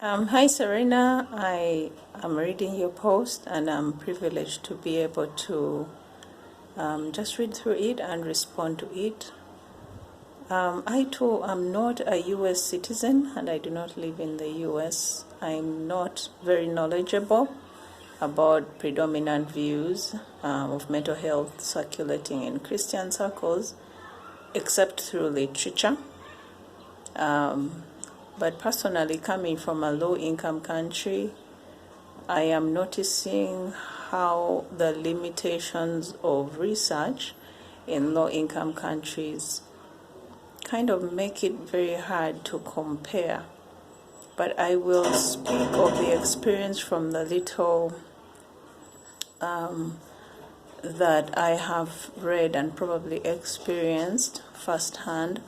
Hi Serena, I am reading your post and I'm privileged to be able to just read through it and respond to it. I too am not a US citizen and I do not live in the US. I'm not very knowledgeable about predominant views of mental health circulating in Christian circles, except through literature. But personally, coming from a low-income country, I am noticing how the limitations of research in low-income countries kind of make it very hard to compare. But I will speak of the experience from the little that I have read and probably experienced firsthand.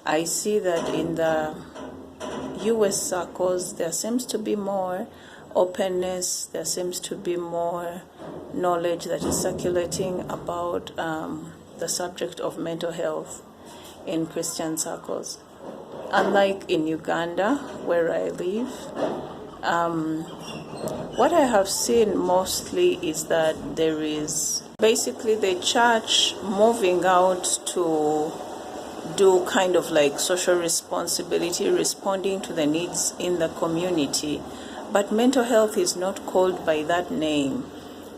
I see that in the US circles, there seems to be more openness, there seems to be more knowledge that is circulating about the subject of mental health in Christian circles. Unlike in Uganda, where I live, what I have seen mostly is that there is basically the church moving out to do kind of like social responsibility, responding to the needs in the community. But mental health is not called by that name.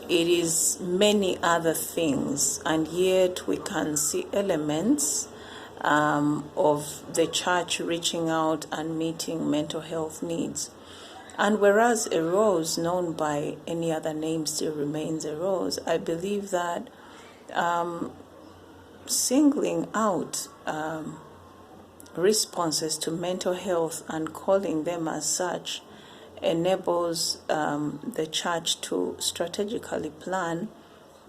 It is many other things, and yet we can see elements of the church reaching out and meeting mental health needs. And whereas a rose known by any other name still remains a rose, I believe that singling out responses to mental health and calling them as such enables the church to strategically plan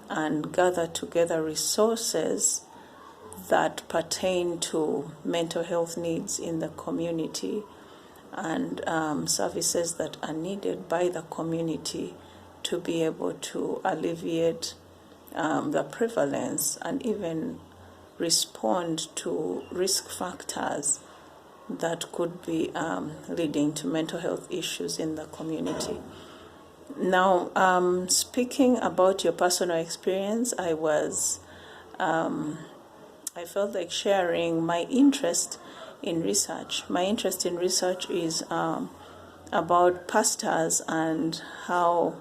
and gather together resources that pertain to mental health needs in the community and services that are needed by the community to be able to alleviate the prevalence and even respond to risk factors that could be leading to mental health issues in the community. Now, speaking about your personal experience, I felt like sharing my interest in research. My interest in research is about pastors and how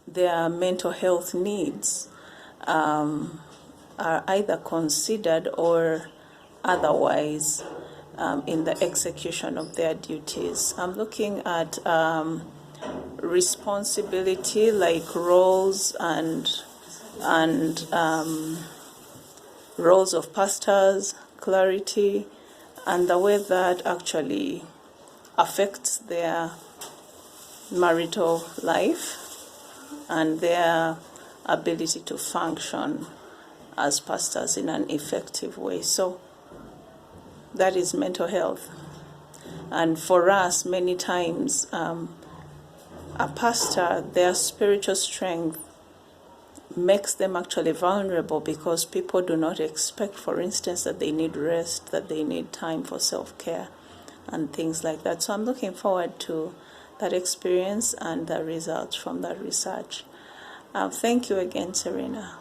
their mental health needs are either considered or otherwise in the execution of their duties. I'm looking at responsibility, like roles and roles of pastors, clarity, and the way that actually affects their marital life and their ability to function as pastors in an effective way. So that is mental health. And for us, many times, a pastor, their spiritual strength makes them actually vulnerable because people do not expect, for instance, that they need rest, that they need time for self-care and things like that. So I'm looking forward to that experience and the results from that research. Thank you again, Serena.